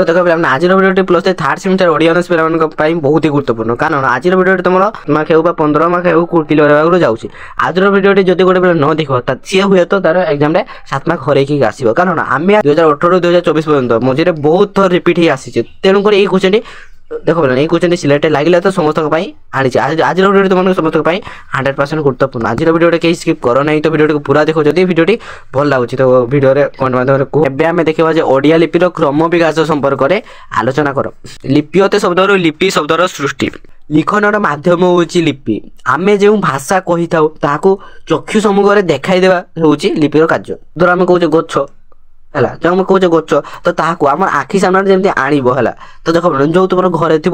तो देख पे आज video plus 3rd semester Odia honours पे बहुत ही गुरुत्वपूर्ण कारण आज भिडियो तुम मार्क हो 15 मार्क हो क्लियर जाऊँगी आज भिडियो जब गोटे पिला न देख सी हुए तो तार एग्जाम 7 मार्क हरैक आसो कारण आम 2018 2024 पर्यंत मझे बहुत थर रिपीट ही आसी तेणुक ये क्वेश्चन देख पे क्वेश्चन सिलेक्ट लगे तो समस्त आनी आज भिडियो तुम समस्त 100% गुरुत्वपूर्ण आज भिडियो कहीं स्किप करो ना तो भिडियो पूरा देखो जब भिडियो भल लगुच तो भिडियो कमेंट माध्यम एवं देखा जे ओडिया लिपिर क्रम विकास संपर्क में आलोचना कर लिपिते शब्द लिपि शब्दर सृष्टि लिखनर माध्यम हूँ लिपि आमे जो भाषा कही था चक्षु सम्मुख में देखाईदेवा हूँ लिपिर कार्य धर आम कहे गछ है जो आम कहे गछ तो आम आखि सामने जमी आणव है तो देख जो तुम घरे थी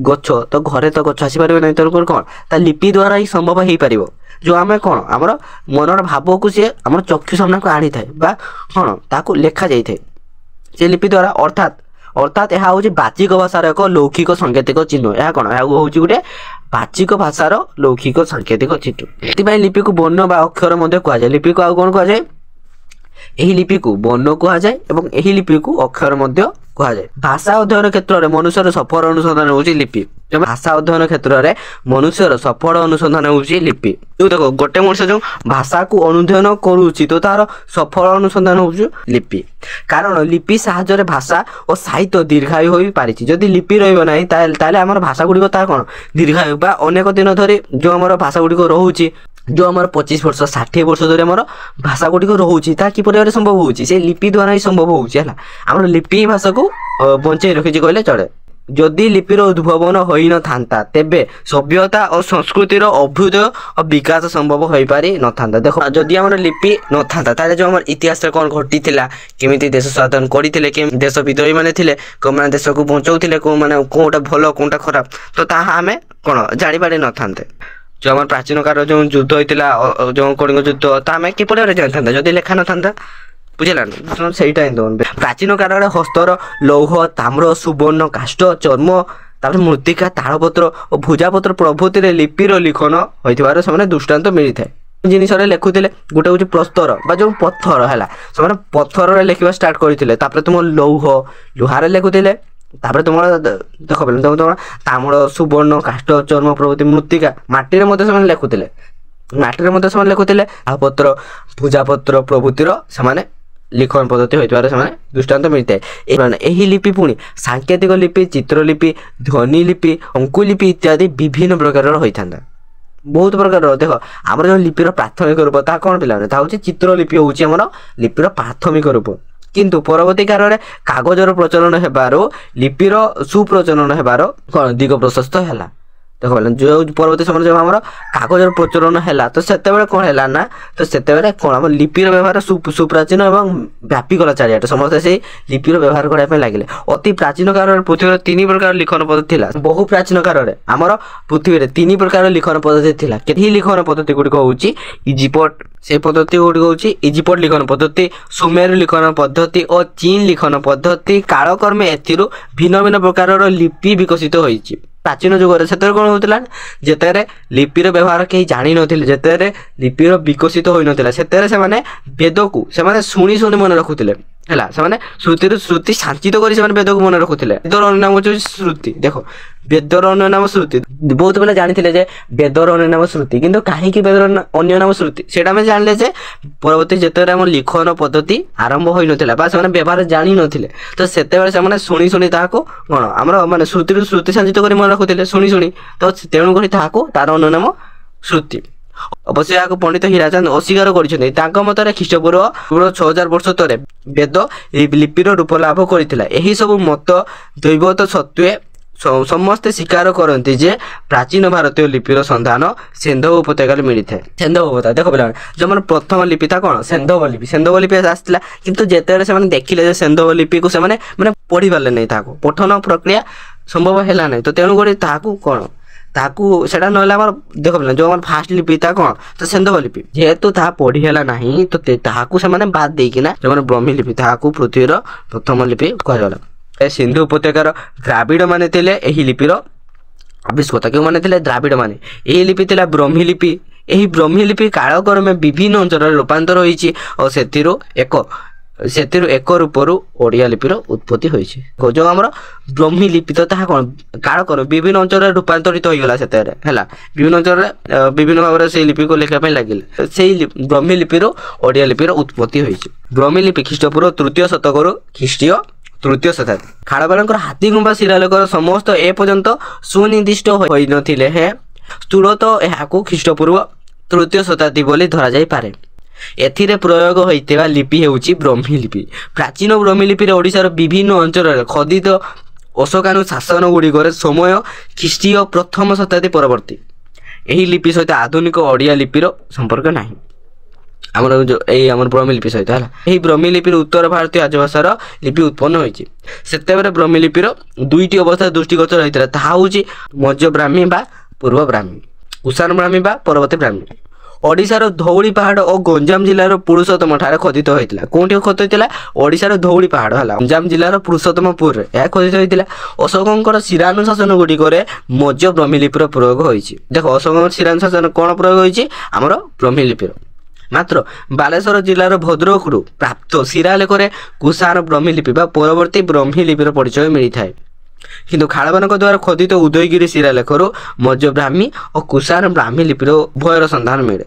गछ तो घरे तो गछ आसपार ना तेणुक कौन लिपि द्वारा ही संभव हो पार जो आम कौन आम मनर भाव को सी आम चक्षु सामना को आनी था कौन ताकू लेखा जाए से लिपि द्वारा अर्थात यह हूँ बाचिक भाषार एक लौकिक सांकेतिक चिन्ह यह कौन हूँ गोटे बाचिक भाषार लौकिक सांकेतिक चिन्ह ये लिपि को वर्ण बा अक्षर कहुए लिपि को आउ कौन कहुए यही लिपि को वर्ण कहुए और यही लिपि को अक्षर कहुए भाषा अध्ययन क्षेत्र में मनुष्यर सफल अनुसंधान हूँ लिपि भाषा अध्ययन क्षेत्र में मनुष्यर सफल अनुसंधान हूँ लिपि जो देखो गोटे मनुष्य जो भाषा को अनुध्ययन करुच्ची तो तार सफल अनुसंधान हूँ लिपि कारण लिपि साहाय्य भाषा और साहित्य दीर्घायु हो पारी जदि लिपि रही आम भाषा गुड़िक कौन दीर्घायु बा अनेक दिन धरी जो आम भाषा गुड़िक रोचे जो आम 25 वर्ष 60 वर्ष धरी आम भाषा गुड़िक रोचे किपर संभव होची से लिपि द्वारा ही संभव होची है आम लिपि भाषा को बंचाई रखी कहले चले जदि लिपिर उद्भावन हो न था तेबे सभ्यता और संस्कृतिर अभ्युदय और विकास संभव हो पारि न था देख जदि आम लिपि न था जो आम इतिहास कौन घटी केमी देश स्वाधीन करते कि देश विद्रोही मैंने थे कौन देश को बचाऊे कौ मैंने कौटा भल कौटा खराब तो आम कौन जापारि न था जो आम प्राचीन काल जो युद्ध होता जो कलिंग युद्ध तो आम किपर जाता जदि लेखा न था बुझेगा से प्राचीन काल में हस्तर लौह ताम्र सुवर्ण काष्ठ चर्म तापर मृत्तिका ताड़पत्र और भुजापत्र प्रभृति लिपिर लिखन होइथिबार से दृष्टांत मिलता है जिनस लिखुले गोटे हूँ प्रस्तर जो पत्थर है से पत्थर लिखा स्टार्ट करते तुम लौह लुहार लिखुले तुम देख तुम ताम्र सुवर्ण काष्ठ चर्म प्रभृति मृत्तिका माटी में लिखुले माटी से लिखुले ताड़पत्र भुजापत्र प्रभृतिर से लिखन पद्धति होइतबार से दृष्टांत मिलता है यही लिपि पुणी सांकेतिक लिपि चित्रलिपि ध्वनि लिपि अंकुलिपि इत्यादि विभिन्न प्रकार होता बहुत प्रकार देख आम जो लिपिर प्राथमिक रूप ता कौन पे हूँ चित्रलिपि हूँ आम लिपिर प्राथमिक रूप किंतु परवर्ती काल में कागजर प्रचलन हेबार लिपिर सुप्रचलन हेबार कौन दिग प्रशस्त है देख जो परवर्ती समय जब आम कागजर प्रचलन है तो से कौन है ना तो से कौन आम लिपिर व्यवहार सुप्राचीन और व्यापी गला चारिआटे समस्त से लिपिर व्यवहार करने लगे अति प्राचीन काल पृथ्वी 3 प्रकार लिखन पद्धति थी बहु प्राचीन काल में आमर पृथ्वी 3 प्रकार लिखन पद्धति थी लिखन पद्धति गुड़िक हूँ इजिप्ट से पद्धति गुड़िक हूँ इजिप्ट लिखन पद्धति सुमेर लिखन पद्धति और चीन लिखन पद्धति कालक्रमे एथिरु भिन्न भिन्न प्रकार लिपि विकसित होइछि प्राचीन युग से कौन होता जिते लिपिर व्यवहार कहीं जानी नथिले जिते लिपिर विकसित हो नथिला सेतेरे से वेद को से शुणी शुणी मन रखुले है श्रुति श्रुति सांचित कर वेद को मन रखुले वेदर अन्य नाम हूँ श्रुति देख वेदर अन्य नाम श्रुति बहुत पिला जानी वेदर अन्य नाम श्रुति किंतु कहीं वेदर अन्य नाम श्रुति से जानिले परवर्ती जिते लिखन पद्धति आरंभ हो ना से व्यवहार जानी नथिले तो से शुणी शुणी कौन आम माने श्रुति श्रुति सांचित कर मन रखुले शुणी शुणी तो तेणुक तार अन्य नाम श्रुति अवश्य यहाँ पंडित हीराचंद अस्वीकार कर मतरे ख्रीष्टपूर्व 6000 वर्ष तले वेद लिपिर रूप लाभ कर सब मत दैवत सत्वे समस्ते स्वीकार करते जे प्राचीन भारतीय लिपिर संधान सेंधव उपत्यका मिलता है सेंधव उपत्यका देख पे जो मैंने प्रथम लिपि था कौन सेंधव लिपि आसाला किंतु जिते से देखिले सेंधव लिपि को मैंने पढ़ी पारे नहीं पठन प्रक्रिया संभव है ना तो तेणुक कौन ताकू सेटा ना देख जो आम फास्ट लिपि था कौन तो सेंधव लिपि जेहेतु पढ़ीला ना तो ताकू से बाद देकिना जो ब्रह्मी लिपि पृथ्वीर प्रथम लिपि कहला सिंधु उपत्यकार द्राविड़ माने यही लिपिर आविष्कर्ता क्यों माने द्राविड़ माने यही लिपि ब्रह्मी लिपि यही ब्रह्मी लिपि कालक्रमे विभिन्न अंचल रूपांतर होइछि और सेथिरो एक ସେଥିରୁ ଏକ ରୂପରୁ ଓଡ଼ିଆ ଲିପିର ଉତ୍ପତ୍ତି ହୋଇଛି। ଯେଉଁ ଆମର ବ୍ରହ୍ମୀ ଲିପି ତ ତାହା କ'ଣ କାଳକ୍ରମ ବିଭିନ୍ନ ଅଞ୍ଚଳରେ ରୂପାନ୍ତରିତ ହୋଇଗଲା ସେତେବେଳେ ହେଲା, ବିଭିନ୍ନ ଅଞ୍ଚଳରେ ବିଭିନ୍ନ ଭାବରେ ସେଇ ଲିପିକୁ ଲେଖିବା ପାଇଁ ଲାଗିଲା। ସେଇ ବ୍ରହ୍ମୀ ଲିପିରୁ ଓଡ଼ିଆ ଲିପିର ଉତ୍ପତ୍ତି ହୋଇଛି। ବ୍ରହ୍ମୀ ଲିପି ଖ୍ରୀଷ୍ଟପୂର୍ବ ତୃତୀୟ ଶତକରୁ ଖ୍ରୀଷ୍ଟୀୟ ତୃତୀୟ ଶତାବ୍ଦୀ। ଖାରବେଳଙ୍କର ହାତୀଗୁମ୍ଫା ଶିଳାଲେଖର ସମସ୍ତ ଏପର୍ଯ୍ୟନ୍ତ ସୁନିର୍ଦ୍ଦିଷ୍ଟ ହୋଇନଥିଲେ ହେ ସ୍ଥୂଳତଃ ଏହାକୁ ଖ୍ରୀଷ୍ଟପୂର୍ବ ତୃତୀୟ ଶତାବ୍ଦୀ ବୋଲି ଧରାଯାଇପାରେ। ଏଥିରେ ପ୍ରୟୋଗ ହୋଇଥିବା ଲିପି ହେଉଛି ବ୍ରହ୍ମୀ ଲିପି। ପ୍ରାଚୀନ ବ୍ରହ୍ମୀ ଲିପିରେ ଓଡ଼ିଶାର ବିଭିନ୍ନ ଅଞ୍ଚଳରେ ଖୋଦିତ ଅଶୋକାନୁ ଶାସନ ଗୁଡ଼ିକରେ ସମୟ ଖ୍ରୀଷ୍ଟୀୟ ପ୍ରଥମ ଶତାବ୍ଦୀ ପରବର୍ତ୍ତୀ। ଏହି ଲିପି ସହିତ ଆଧୁନିକ ଓଡ଼ିଆ ଲିପିର ସମ୍ପର୍କ ନାହିଁ। ଆମର ଆମର ବ୍ରହ୍ମୀ ଲିପି ସହିତ ହେଲା। ଏହି ବ୍ରହ୍ମୀ ଲିପିର ଉତ୍ତର ଭାରତୀୟ ରାଜଭାଷାର ଲିପି ଉତ୍ପନ୍ନ ହୋଇଛି। ସେତେବେଳେ ବ୍ରହ୍ମୀ ଲିପିର ଦୁଇଟି ଅବସ୍ଥା ଦୃଷ୍ଟିଗୋଚର ହୋଇଥିଲା। ତାହା ହେଉଛି ମୌର୍ଯ୍ୟ ବ୍ରାହ୍ମୀ ବା ପୂର୍ବ ବ୍ରାହ୍ମୀ, କୁଷାଣ ବ୍ରାହ୍ମୀ ବା ପରବର୍ତ୍ତୀ ବ୍ରାହ୍ମୀ। ଓଡ଼ିଶାର ଧଉଳି ପାହାଡ଼ ଓ ଗଞ୍ଜାମ ଜିଲ୍ଲାର ପୁରୁଷୋତ୍ତମ ଠାରେ ଖୋଦିତ ହୋଇଥିଲା। କେଉଁଠି ଖୋଦିତ ହୋଇଥିଲା? ଓଡ଼ିଶାର ଧଉଳି ପାହାଡ଼ ହେଲା, ଗଞ୍ଜାମ ଜିଲ୍ଲାର ପୁରୁଷୋତ୍ତମପୁରରେ ଏହା ଖୋଦିତ ହୋଇଥିଲା। ଅଶୋକଙ୍କର ଶିଳାନୁଶାସନ ଗୁଡ଼ିକରେ ମୌର୍ଯ୍ୟ ବ୍ରହ୍ମୀ ଲିପିର ପ୍ରୟୋଗ ହୋଇଛି। ଦେଖ ଅଶୋକଙ୍କର ଶିଳାନୁଶାସନ କ'ଣ ପ୍ରୟୋଗ ହୋଇଛି? ଆମର ବ୍ରହ୍ମୀ ଲିପିର। ମାତ୍ର ବାଲେଶ୍ୱର ଜିଲ୍ଲାର ଭଦ୍ରକରୁ ପ୍ରାପ୍ତ ଶିଳାଲେଖରେ କୁଷାଣ ବ୍ରହ୍ମୀ ଲିପି ବା ପରବର୍ତ୍ତୀ ବ୍ରହ୍ମୀ ଲିପିର ପରିଚୟ ମିଳିଥାଏ। କିନ୍ତୁ ଖାଳମାନଙ୍କ ଦ୍ୱାରା ଖୋଦିତ ଉଦୟଗିରି ଶିଳାଲେଖରୁ ମୌର୍ଯ୍ୟ ବ୍ରାହ୍ମୀ ଓ କୁଷାଣ ବ୍ରାହ୍ମୀ ଲିପିର ଉଭୟର ସନ୍ଧାନ ମିଳେ।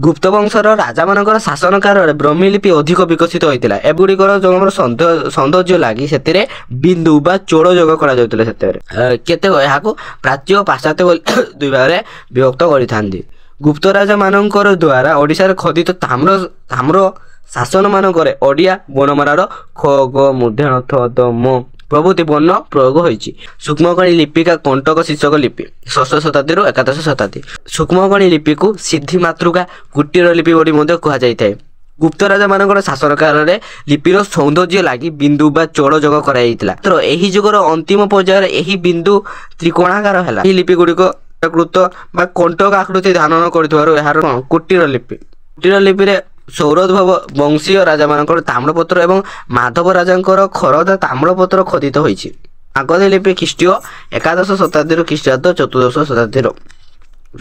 ଗୁପ୍ତ ବଂଶର ରାଜାମାନଙ୍କର ଶାସନ କାଳରେ ବ୍ରହ୍ମୀ ଲିପି ଅଧିକ ବିକଶିତ ହୋଇଥିଲା। ଏଗୁଡ଼ିକର ଯେଉଁ ଆମର ସୌନ୍ଦର୍ଯ୍ୟ ଲାଗି ସେଥିରେ ବିନ୍ଦୁ ବା ଚୋଡ଼ ଯୋଗ କରାଯାଉଥିଲା। ସେତେବେଳେ କେତେକ ଏହାକୁ ପ୍ରାଚ୍ୟ ଓ ପାଶ୍ଚାତ୍ୟ ବୋଲି ଦୁଇ ଭାଗରେ ବିଭକ୍ତ କରିଥାନ୍ତି। ଗୁପ୍ତ ରାଜାମାନଙ୍କର ଦ୍ୱାରା ଓଡ଼ିଶାରେ ଖୋଦିତ ତାମ୍ର ଶାସନମାନଙ୍କରେ ଓଡ଼ିଆ ବର୍ଣ୍ଣମାଳାର ଖ ଗ ମୂର୍ଦ୍ଧନ ଥ ଦ ମ ପ୍ରଭୃତି ବର୍ଣ୍ଣ ପ୍ରୟୋଗ ହୋଇଛି। ସୂକ୍ଷ୍ମଗଣି ଲିପିକା କଣ୍ଟକ ଶୀର୍ଷକ ଲିପି ଷଷ୍ଠ ଶତାବ୍ଦୀରୁ ଏକାଦଶ ଶତାବ୍ଦୀ। ସୂକ୍ଷ୍ମଗଣି ଲିପିକୁ ସିଦ୍ଧି ମାତୃକା କୁଟୀର ଲିପି ବୋଲି ମଧ୍ୟ କୁହାଯାଇଥାଏ। ଗୁପ୍ତ ରାଜାମାନଙ୍କର ଶାସନ କାଳରେ ଲିପିର ସୌନ୍ଦର୍ଯ୍ୟ ଲାଗି ବିନ୍ଦୁ ବା ଚୋଡ଼ ଯୋଗ କରାଯାଇଥିଲା। ମାତ୍ର ଏହି ଯୁଗର ଅନ୍ତିମ ପର୍ଯ୍ୟାୟରେ ଏହି ବିନ୍ଦୁ ତ୍ରିକୋଣାକାର ହେଲା। ଏହି ଲିପି ଗୁଡ଼ିକ କୃତ ବା କଣ୍ଟକ ଆକୃତି ଧାରଣ କରିଥିବାରୁ ଏହାର କୁଟୀର ଲିପି। କୁଟୀର ଲିପିରେ ସୌରଭ ବଂଶୀୟ ରାଜାମାନଙ୍କର ତାମ୍ରପତ୍ର ଏବଂ ମାଧବ ରାଜାଙ୍କର ଖରଦା ତାମ୍ରପତ୍ର ଖୋଦିତ ହୋଇଛି। ମାଗଧୀ ଲିପି ଖ୍ରୀଷ୍ଟୀୟ ଏକାଦଶ ଶତାବ୍ଦୀରୁ ଖ୍ରୀଷ୍ଟାବ୍ଦ ଚତୁର୍ଦ୍ଦଶ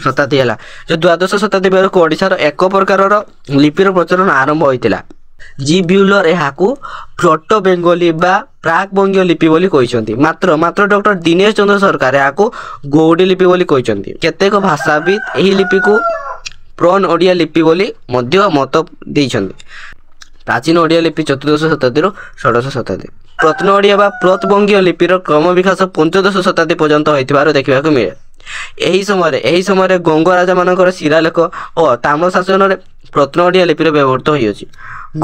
ଶତାବ୍ଦୀ ହେଲା। ଯେ ଦ୍ୱାଦଶ ଶତାବ୍ଦୀ ବେଳକୁ ଓଡ଼ିଶାର ଏକ ପ୍ରକାରର ଲିପିର ପ୍ରଚଳନ ଆରମ୍ଭ ହୋଇଥିଲା। ଜି ବ୍ୟୁଲର ଏହାକୁ ପ୍ରୋଟୋ ବେଙ୍ଗଲୀ ବା ପ୍ରାକ୍ ବଙ୍ଗୀୟ ଲିପି ବୋଲି କହିଛନ୍ତି। ମାତ୍ର ଡକ୍ଟର ଦୀନେଶ ଚନ୍ଦ୍ର ସରକାର ଏହାକୁ ଗୌଡ଼ୀ ଲିପି ବୋଲି କହିଛନ୍ତି। କେତେକ ଭାଷାବିତ୍ ଏହି ଲିପିକୁ ପ୍ରନ୍ ଓଡ଼ିଆ ଲିପି ବୋଲି ମଧ୍ୟ ମତ ଦେଇଛନ୍ତି। ପ୍ରାଚୀନ ଓଡ଼ିଆ ଲିପି ଚତୁର୍ଦ୍ଦଶ ଶତାବ୍ଦୀରୁ ଷୋଡ଼ଶ ଶତାବ୍ଦୀ। ପ୍ରତ୍ନ ଓଡ଼ିଆ ବା ପ୍ରୋତ ବଙ୍ଗୀୟ ଲିପିର କ୍ରମ ବିକାଶ ପଞ୍ଚଦଶ ଶତାବ୍ଦୀ ପର୍ଯ୍ୟନ୍ତ ହୋଇଥିବାର ଦେଖିବାକୁ ମିଳେ। ଏହି ସମୟରେ ଗଙ୍ଗ ରାଜାମାନଙ୍କର ଶିଳାଲେଖ ଓ ତାମ୍ର ଶାସନରେ ପ୍ରତ୍ନ ଓଡ଼ିଆ ଲିପିର ବ୍ୟବହୃତ ହୋଇଅଛି।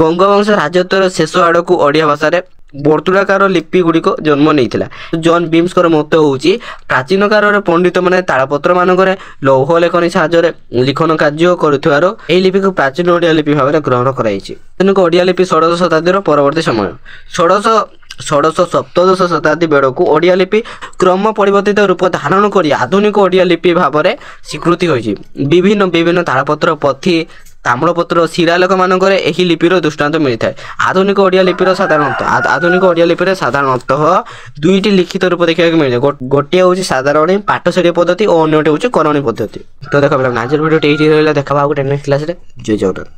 ଗଙ୍ଗ ବଂଶ ରାଜତ୍ୱର ଶେଷ ଆଡ଼କୁ ଓଡ଼ିଆ ଭାଷାରେ ବର୍ତ୍ତୁଳାକାର ଲିପି ଗୁଡ଼ିକ ଜନ୍ମ ନେଇଥିଲା। ଜନ୍ ବିମ୍ସଙ୍କର ମତ ହେଉଛି ପ୍ରାଚୀନ କାଳରେ ପଣ୍ଡିତମାନେ ତାଳପତ୍ର ମାନଙ୍କରେ ଲୌହ ଲେଖନୀ ସାହାଯ୍ୟରେ ଲିଖନ କାର୍ଯ୍ୟ କରୁଥିବାରୁ ଏହି ଲିପିକୁ ପ୍ରାଚୀନ ଓଡ଼ିଆ ଲିପି ଭାବରେ ଗ୍ରହଣ କରାଯାଇଛି। ଆଧୁନିକ ଓଡ଼ିଆ ଲିପି ଷୋଡ଼ଶ ଶତାବ୍ଦୀର ପରବର୍ତ୍ତୀ ସମୟ। ଷୋଡ଼ଶ ସପ୍ତଦଶ ଶତାବ୍ଦୀ ବେଳକୁ ଓଡ଼ିଆ ଲିପି କ୍ରମ ପରିବର୍ତ୍ତିତ ରୂପ ଧାରଣ କରି ଆଧୁନିକ ଓଡ଼ିଆ ଲିପି ଭାବରେ ସ୍ୱୀକୃତି ହୋଇଛି। ବିଭିନ୍ନ ତାଳପତ୍ର ପୋଥି ତାମ୍ରପତ୍ର ଶିଳାଲେଖମାନଙ୍କରେ ଏହି ଲିପିର ଦୃଷ୍ଟାନ୍ତ ମିଳିଥାଏ। ଆଧୁନିକ ଓଡ଼ିଆ ଲିପିରେ ସାଧାରଣତଃ ଦୁଇଟି ଲିଖିତ ରୂପ ଦେଖିବାକୁ ମିଳିଥାଏ। ଗୋଟିଏ ହେଉଛି ସାଧାରଣୀ ପାଠଶାଳୀ ପଦ୍ଧତି ଓ ଅନ୍ୟଟି ହେଉଛି କରଣୀ ପଦ୍ଧତି। ତ ଦେଖ ଆଜିର ଭିଡ଼ିଓଟି ଏଇଠି ରହିଲା। ଦେଖା ଆଉ ଗୋଟେ ନେକ୍ସଟ କ୍ଲାସରେ। ଜୟ ଜଗନ୍ନାଥ।